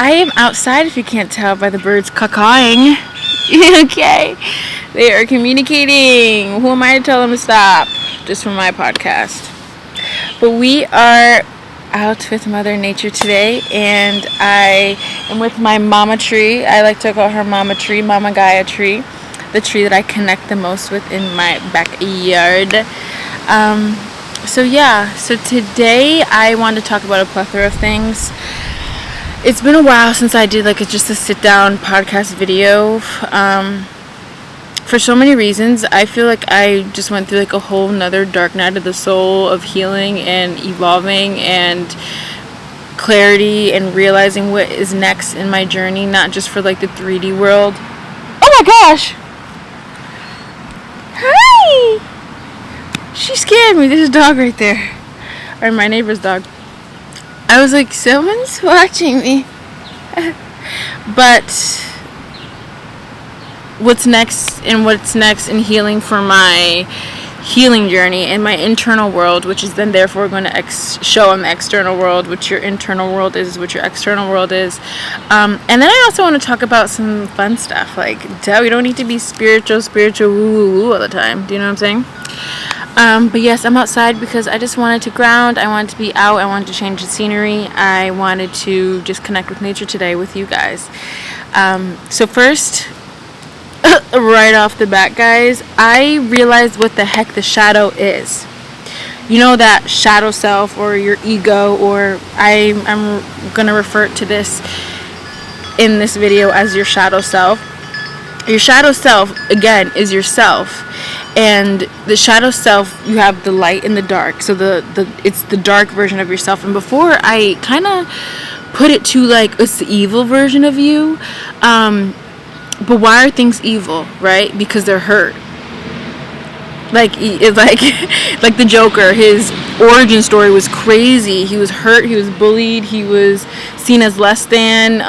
I am outside, if you can't tell by the birds cawing. Okay. They are communicating. Who am I to tell them to stop? Just for my podcast. But we are out with Mother Nature today, and I am with my mama tree. I like to call her Mama Tree, Mama Gaia tree. The tree that I connect the most with in my backyard. So today I wanted to talk about a plethora of things. It's been a while since I did just a sit down podcast video. For so many reasons. I feel like I just went through a whole nother dark night of the soul of healing and evolving and clarity and realizing what is next in my journey, not just for the 3D world. Oh my gosh! Hi! She scared me. There's a dog right there. Or my neighbor's dog. I was like, someone's watching me. But what's next in healing for my healing journey and my internal world, which is then therefore going to show on the external world, which your internal world is, what your external world is. And then I also want to talk about some fun stuff. We don't need to be spiritual woo all the time. Do you know what I'm saying? But yes, I'm outside because I just wanted to ground. I wanted to be out. I wanted to change the scenery. I wanted to just connect with nature today with you guys. So first, right off the bat, guys, I realized what the heck the shadow is. You know, that shadow self or your ego, or I'm going to refer to this in this video as your shadow self. Your shadow self, again, is yourself. And the shadow self, you have the light and the dark. So it's the dark version of yourself. And before, I kind of put it to it's the evil version of you. But why are things evil, right? Because they're hurt. Like the Joker, his origin story was crazy. He was hurt, he was bullied, he was seen as less than,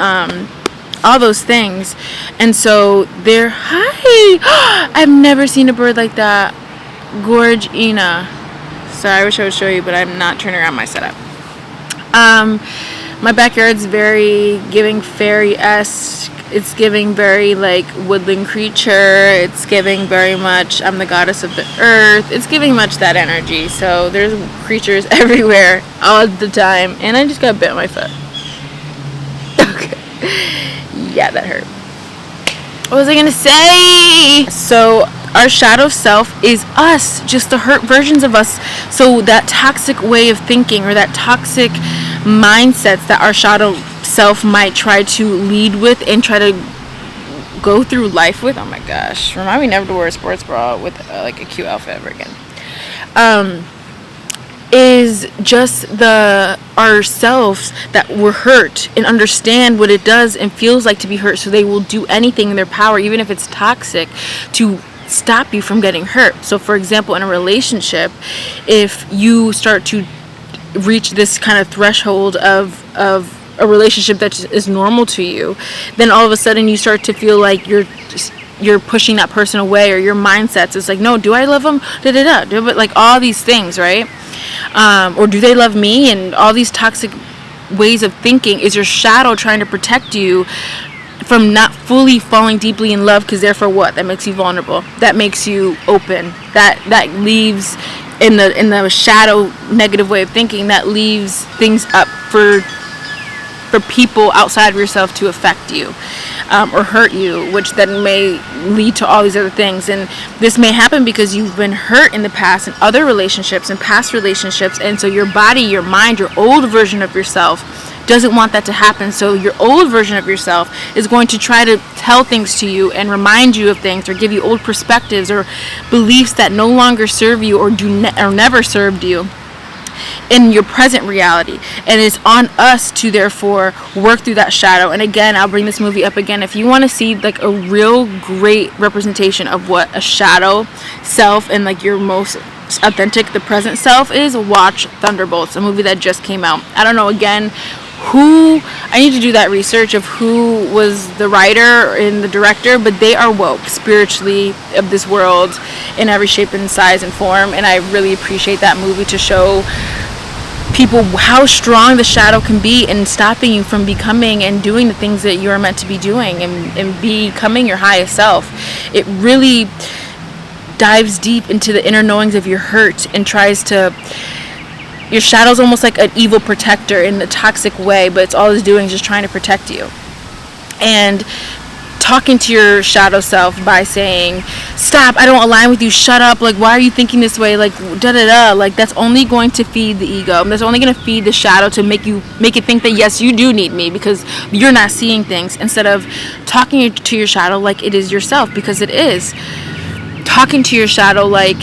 all those things. And so hi! I've never seen a bird like that. Gorge Ina. Sorry, I wish I would show you, but I'm not turning around my setup. My backyard's very giving fairy-esque. It's giving very woodland creature. It's giving very much I'm the goddess of the earth. It's giving much that energy. So there's creatures everywhere all the time. And I just got bit on my foot. Okay. Yeah, that hurt. What was I gonna say? So our shadow self is us, just the hurt versions of us. So that toxic way of thinking or that toxic mindsets that our shadow self might try to lead with and try to go through life with. Oh my gosh, remind me never to wear a sports bra with a cute outfit ever again. Is just ourselves that were hurt and understand what it does and feels like to be hurt, so they will do anything in their power, even if it's toxic, to stop you from getting hurt. So for example, in a relationship, if you start to reach this kind of threshold of a relationship that is normal to you, then all of a sudden you start to feel like you're pushing that person away, or your mindsets is no, do I love them, but all these things, right? Or do they love me? And all these toxic ways of thinking is your shadow trying to protect you from not fully falling deeply in love, because therefore what? That makes you vulnerable. That makes you open. That leaves in the shadow negative way of thinking, that leaves things up for people outside of yourself to affect you or hurt you, which then may lead to all these other things. And this may happen because you've been hurt in the past in other relationships and past relationships, and so your body, your mind, your old version of yourself doesn't want that to happen. So your old version of yourself is going to try to tell things to you and remind you of things, or give you old perspectives or beliefs that no longer serve you or never served you in your present reality. And it's on us to therefore work through that shadow. And again, I'll bring this movie up again. If you want to see a real great representation of what a shadow self and your most authentic, the present self is, watch Thunderbolts, a movie that just came out. I don't know, again, I need to do that research of who was the writer and the director, but they are woke spiritually of this world in every shape and size and form. And I really appreciate that movie to show people how strong the shadow can be in stopping you from becoming and doing the things that you're meant to be doing, and becoming your highest self. It really dives deep into the inner knowings of your hurt and tries to, your shadow's almost like an evil protector in a toxic way, but it's all it's doing is just trying to protect you. And talking to your shadow self by saying, stop, I don't align with you, shut up, like, why are you thinking this way, like, da-da-da, like, that's only going to feed the ego. That's only going to feed the shadow to make it think that, yes, you do need me, because you're not seeing things, instead of talking to your shadow like it is yourself, because it is. Talking to your shadow like,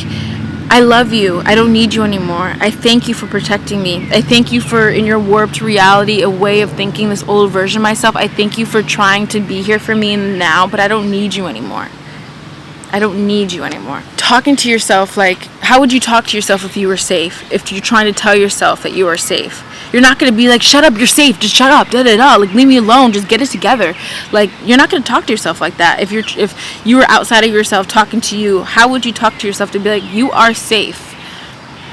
I love you, I don't need you anymore, I thank you for protecting me, I thank you for, in your warped reality, a way of thinking, this old version of myself, I thank you for trying to be here for me in the now, but I don't need you anymore. I don't need you anymore. Talking to yourself like, how would you talk to yourself if you were safe? If you're trying to tell yourself that you are safe. You're not going to be like, shut up, you're safe, just shut up, da-da-da, like, leave me alone, just get it together. Like, you're not going to talk to yourself like that. If you were outside of yourself talking to you, how would you talk to yourself to be like, you are safe?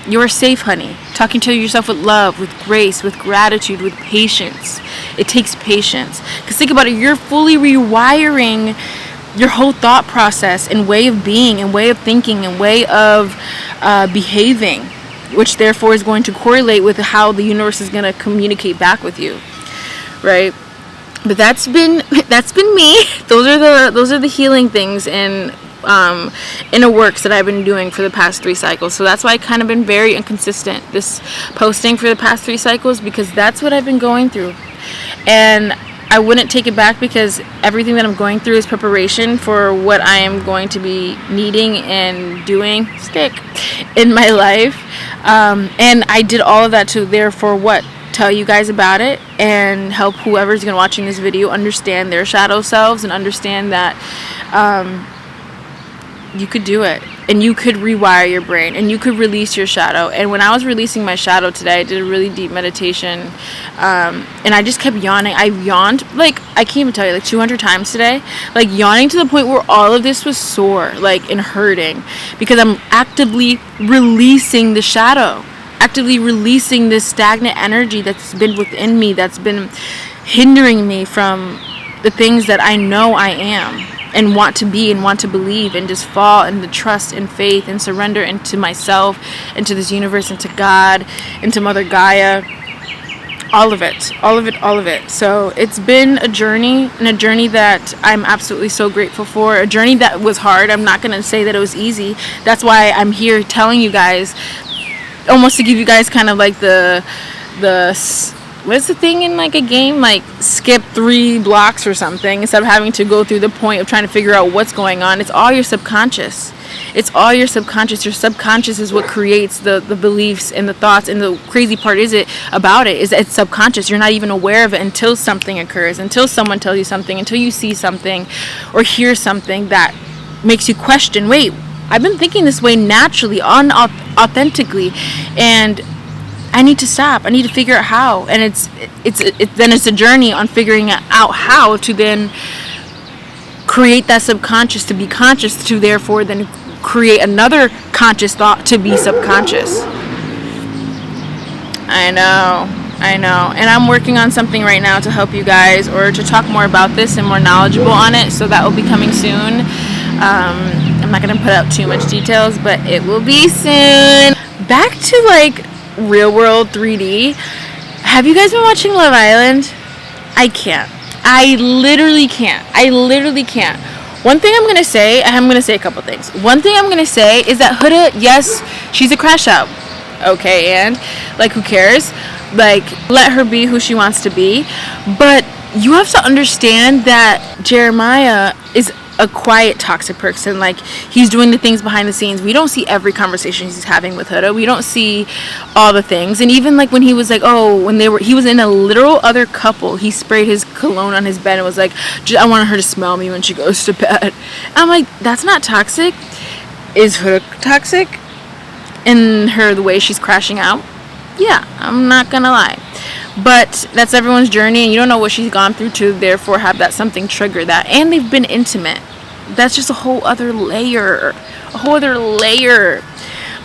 You are safe, honey. Talking to yourself with love, with grace, with gratitude, with patience. It takes patience. Because think about it, you're fully rewiring your whole thought process and way of being and way of thinking and way of behaving, which therefore is going to correlate with how the universe is going to communicate back with you, right? But that's been me. Those are the healing things and inner works that I've been doing for the past 3 cycles. So that's why I kind of been very inconsistent this posting for the past 3 cycles, because that's what I've been going through. And I wouldn't take it back, because everything that I'm going through is preparation for what I am going to be needing and doing in my life. And I did all of that to therefore what? Tell you guys about it and help whoever's going to watching this video understand their shadow selves and understand that you could do it, and you could rewire your brain, and you could release your shadow. And when I was releasing my shadow today, I did a really deep meditation, and I just kept yawning. I yawned, like, I can't even tell you, like 200 times today, like yawning to the point where all of this was sore, like, and hurting, because I'm actively releasing the shadow, actively releasing this stagnant energy that's been within me, that's been hindering me from the things that I know I am and want to be and want to believe, and just fall into trust and faith and surrender into myself, into this universe, into God, into Mother Gaia, all of it. So it's been a journey, and a journey that I'm absolutely so grateful for, a journey that was hard. I'm not going to say that it was easy. That's why I'm here telling you guys, almost to give you guys kind of like the what's the thing in like a game, like skip 3 blocks or something, instead of having to go through the point of trying to figure out what's going on. It's all your subconscious. It's all your subconscious. Your subconscious is what creates the beliefs and the thoughts. And the crazy part is that it's subconscious. You're not even aware of it until something occurs, until someone tells you something, until you see something or hear something that makes you question, wait, I've been thinking this way naturally, authentically, and I need to stop. I need to figure out how. And it's a journey on figuring out how to then create that subconscious to be conscious, to therefore then create another conscious thought to be subconscious. I know. And I'm working on something right now to help you guys, or to talk more about this and more knowledgeable on it. So that will be coming soon. I'm not going to put out too much details, but it will be soon. Back to like real world 3D. Have you guys been watching Love Island? I can't. I literally can't. One thing I'm going to say a couple things. One thing I'm going to say is that Huda, yes, she's a crash out. Okay, and like, who cares? Like, let her be who she wants to be. But you have to understand that Jeremiah is a quiet toxic person. Like, he's doing the things behind the scenes. We don't see every conversation he's having with Huda. We don't see all the things. And even like when he was like, he was in a literal other couple, he sprayed his cologne on his bed and was like, I want her to smell me when she goes to bed. And I'm like, that's not toxic. Is Huda toxic in the way she's crashing out? Yeah, I'm not gonna lie. But that's everyone's journey, and you don't know what she's gone through to therefore have that something trigger that. And they've been intimate. That's just a whole other layer.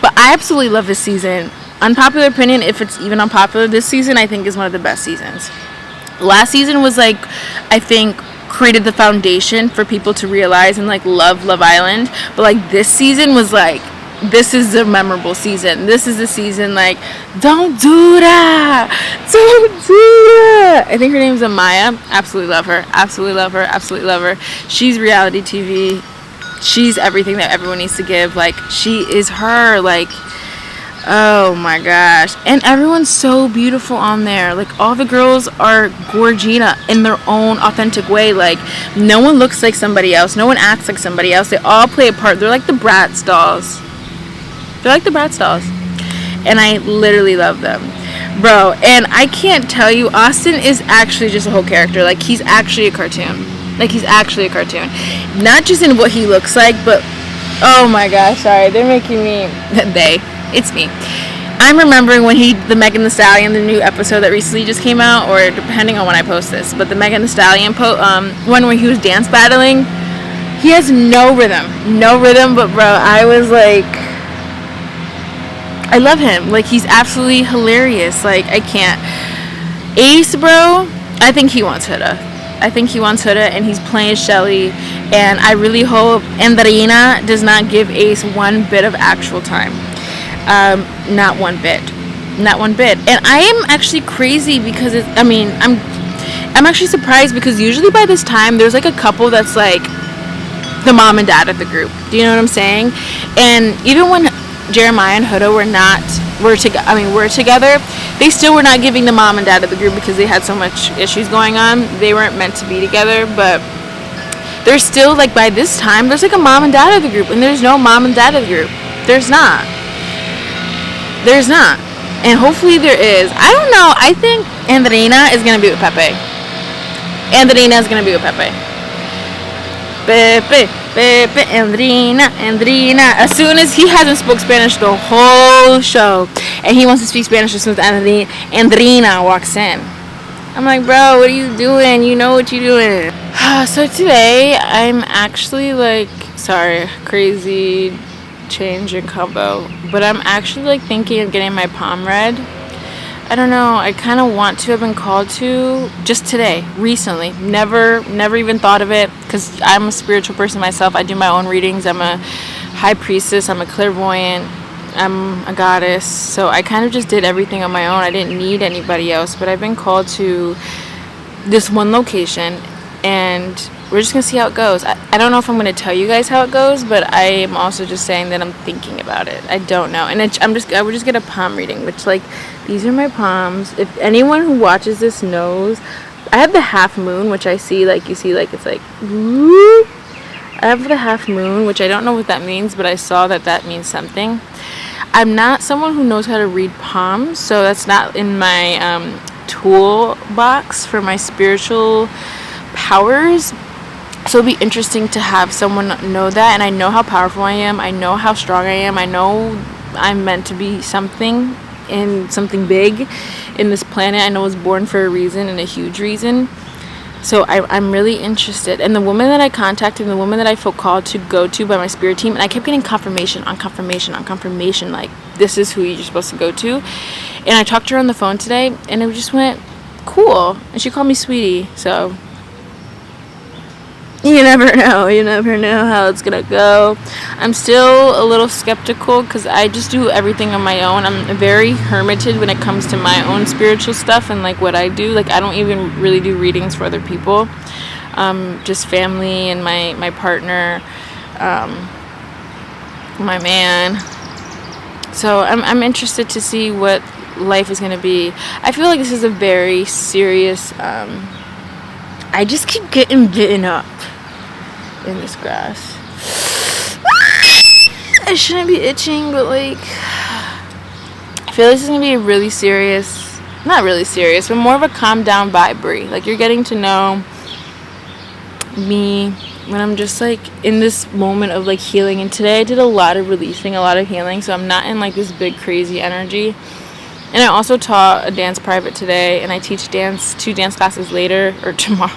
But I absolutely love this season. unpopular opinion, if it's even unpopular, this season I think is one of the best seasons. Last season was like, I think, created the foundation for people to realize and like love Love Island. But like this season was like, this is a memorable season. This is the season like, don't do that. Don't do that. I think her name's Amaya. Absolutely love her. Absolutely love her. Absolutely love her. She's reality TV. She's everything that everyone needs to give. Like, she is her. Like, oh my gosh. And everyone's so beautiful on there. Like, all the girls are Gorgina in their own authentic way. Like, no one looks like somebody else. No one acts like somebody else. They all play a part. They're like the Bratz dolls. They're like the Bratz dolls. And I literally love them. Bro, and I can't tell you, Austin is actually just a whole character. Like, he's actually a cartoon. Like, he's actually a cartoon. Not just in what he looks like, but, oh my gosh, sorry. They're making me, it's me. I'm remembering when the Megan Thee Stallion, the new episode that recently just came out, or depending on when I post this, but the Megan Thee Stallion one where he was dance battling, he has no rhythm, but bro, I was like, I love him. Like, he's absolutely hilarious. Like, I can't. Ace, bro, I think he wants Huda. And he's playing Shelly. And I really hope Andreina does not give Ace one bit of actual time. Not one bit. And I am actually crazy because I'm actually surprised because usually by this time there's like a couple that's like the mom and dad of the group. Do you know what I'm saying? And even when Jeremiah and Huda were together, they still were not giving the mom and dad of the group because they had so much issues going on. They weren't meant to be together, but there's still, like, by this time, there's like a mom and dad of the group, and there's no mom and dad of the group. There's not. And hopefully there is. I don't know. I think Andreina is going to be with Pepe. Pepe, Andreina. As soon as he hasn't spoke Spanish the whole show, and he wants to speak Spanish as soon as Andreina walks in. I'm like, bro, what are you doing? You know what you're doing. So today, I'm actually like, sorry, crazy change in combo, but I'm actually like thinking of getting my palm read. I don't know, I kind of want to have been called to just today, recently. Never even thought of it, because I'm a spiritual person myself. I do my own readings. I'm a high priestess. I'm a clairvoyant. I'm a goddess. So I kind of just did everything on my own. I didn't need anybody else, but I've been called to this one location, and we're just going to see how it goes. I don't know if I'm going to tell you guys how it goes, but I am also just saying that I'm thinking about it. I don't know. And I would just get a palm reading, which, like, these are my palms. If anyone who watches this knows, I have the half moon, which I see, like, you see, like, it's like, whoop. I have the half moon, which I don't know what that means, but I saw that means something. I'm not someone who knows how to read palms, so that's not in my toolbox for my spiritual powers. So it'd be interesting to have someone know that, and I know how powerful I am. I know how strong I am. I know I'm meant to be something big in this planet. I know I was born for a reason, and a huge reason. So I'm really interested. And the woman that I contacted, and the woman that I felt called to go to by my spirit team, and I kept getting confirmation, like, this is who you're supposed to go to. And I talked to her on the phone today, and it just went cool. And she called me sweetie, so you never know how it's gonna go. I'm still a little skeptical because I just do everything on my own. I'm very hermited when it comes to my own spiritual stuff and like what I do. Like, I don't even really do readings for other people, just family and my partner, my man. So I'm interested to see what life is gonna be. I feel like this is a very serious, I just keep getting bitten up in this grass. I shouldn't be itching, but like, I feel like this is gonna be a really serious, not really serious, but more of a calm down vibe. Like, you're getting to know me when I'm just like in this moment of like healing. And today I did a lot of releasing, a lot of healing, so I'm not in like this big crazy energy. And I also taught a dance private today, and I teach two dance classes later, or tomorrow.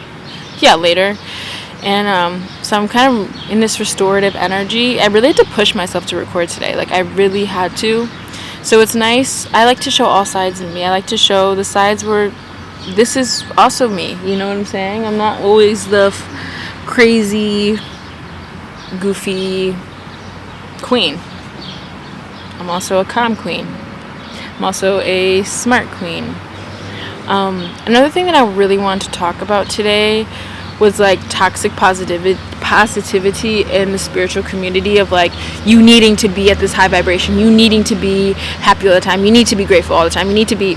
Yeah, later. And so I'm kind of in this restorative energy. I really had to push myself to record today. Like, I really had to. So it's nice. I like to show all sides of me. I like to show the sides where this is also me. You know what I'm saying? I'm not always the crazy, goofy queen. I'm also a calm queen. I'm also a smart queen. Another thing that I really wanted to talk about today was like toxic positivity in the spiritual community, of like you needing to be at this high vibration, you needing to be happy all the time, you need to be grateful all the time, you need to be...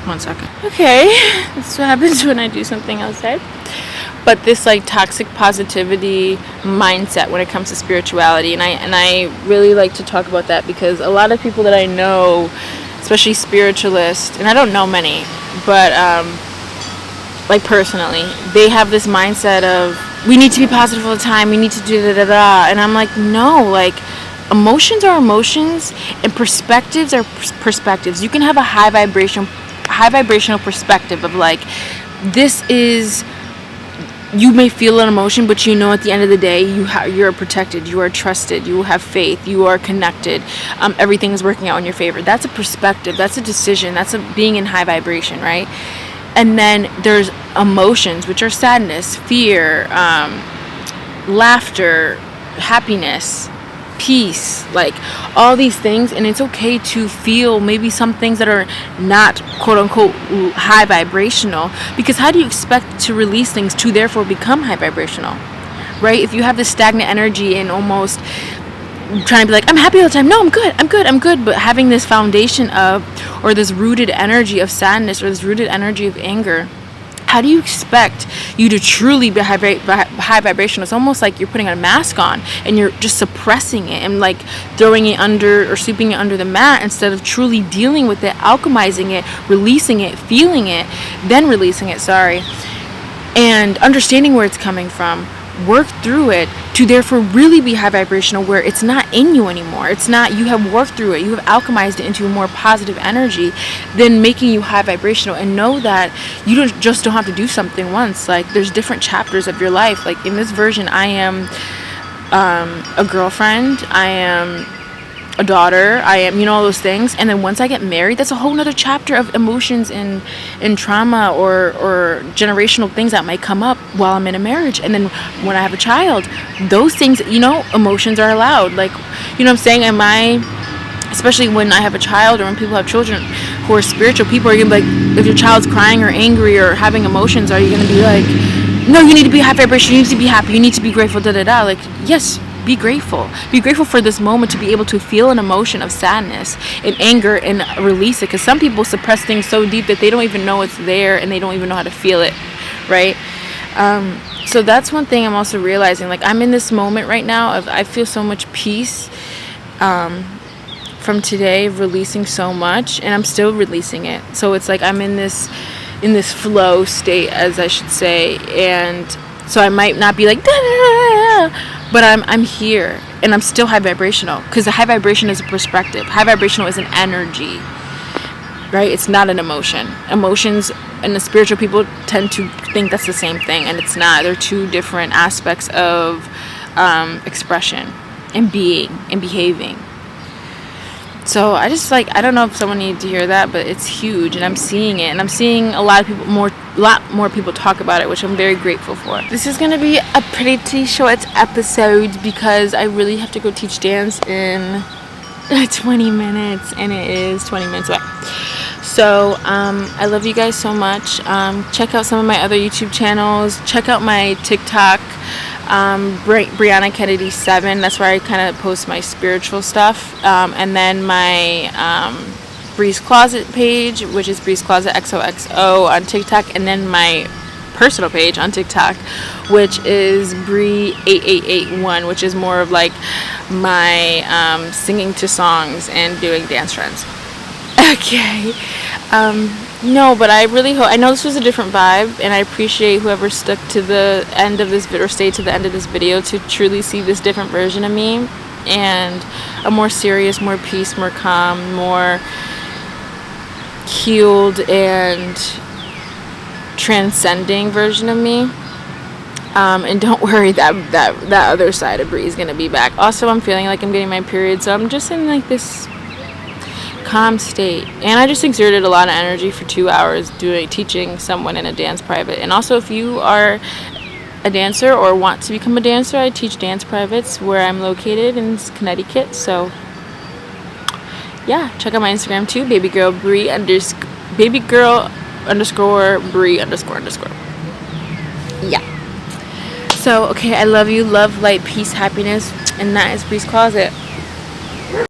One second. Okay, that's what happens when I do something outside. But this like toxic positivity mindset when it comes to spirituality, and I really like to talk about that, because a lot of people that I know, especially spiritualists, and I don't know many, but like personally, they have this mindset of we need to be positive all the time, we need to do da da da, and I'm like, no, like emotions are emotions and perspectives are perspectives. You can have a high vibrational perspective of like, this is, you may feel an emotion, but you know at the end of the day you're protected, you are trusted, you have faith, you are connected, everything is working out in your favor. That's a perspective, that's a decision, that's a being in high vibration, right? And then there's emotions, which are sadness, fear, laughter, happiness, peace, like all these things. And it's okay to feel maybe some things that are not quote unquote high vibrational, because how do you expect to release things to therefore become high vibrational, right? If you have this stagnant energy and almost trying to be like, I'm happy all the time, no, I'm good, but having this foundation of, or this rooted energy of sadness, or this rooted energy of anger, how do you expect you to truly be high vibration? It's almost like you're putting a mask on and you're just suppressing it and like throwing it under or sweeping it under the mat, instead of truly dealing with it, alchemizing it, releasing it, feeling it, then releasing it, and understanding where it's coming from. Work through it to therefore really be high vibrational, where it's not in you anymore. It's not, you have worked through it, you have alchemized it into a more positive energy, then making you high vibrational. And know that you don't have to do something once. Like there's different chapters of your life. Like in this version, I am a girlfriend, I am a daughter, I am, all those things. And then once I get married, that's a whole nother chapter of emotions and trauma or generational things that might come up while I'm in a marriage. And then when I have a child, those things, emotions are allowed. Like, what I'm saying? Especially when I have a child, or when people have children who are spiritual people, are you gonna be like, if your child's crying or angry or having emotions, are you gonna be like, no, you need to be high vibration, you need to be happy, you need to be grateful, da da da? Like, yes, be grateful for this moment, to be able to feel an emotion of sadness and anger and release it, because some people suppress things so deep that they don't even know it's there and they don't even know how to feel it, right? So that's one thing I'm also realizing. Like I'm in this moment right now of, I feel so much peace from today, releasing so much, and I'm still releasing it. So it's like I'm in this flow state, as I should say, and so I might not be like da, da, da, da, but I'm here, and I'm still high vibrational, because the high vibration is a perspective. High vibrational is an energy, right? It's not an emotion. Emotions and the spiritual people tend to think that's the same thing, and it's not. They're two different aspects of expression and being and behaving. So I just I don't know if someone needed to hear that, but it's huge, and I'm seeing it, and I'm seeing a lot more people talk about it, which I'm very grateful for. This is gonna be a pretty short episode, because I really have to go teach dance in 20 minutes, and it is 20 minutes away. So I love you guys so much. Check out some of my other YouTube channels. Check out my TikTok, Brianna Kennedy 7. That's where I kind of post my spiritual stuff. And then my Bree's Closet page, which is Bree's Closet XOXO on TikTok. And then my personal page on TikTok, which is Bree8881, which is more of like my singing to songs and doing dance trends. Okay. No, but I really hope, I know this was a different vibe, and I appreciate whoever stuck to the end of this video, or stayed to the end of this video, to truly see this different version of me, and a more serious, more peace, more calm, more healed and transcending version of me. And don't worry, that other side of Bree is gonna be back. Also, I'm feeling like I'm getting my period, so I'm just in like this calm state. And I just exerted a lot of energy for 2 hours teaching someone in a dance private. And also, if you are a dancer or want to become a dancer, I teach dance privates where I'm located in Connecticut. So yeah, check out my Instagram too, babygirl Bree _Bree_. Yeah. So, okay, I love you. Love, light, peace, happiness. And that is Bree's Closet.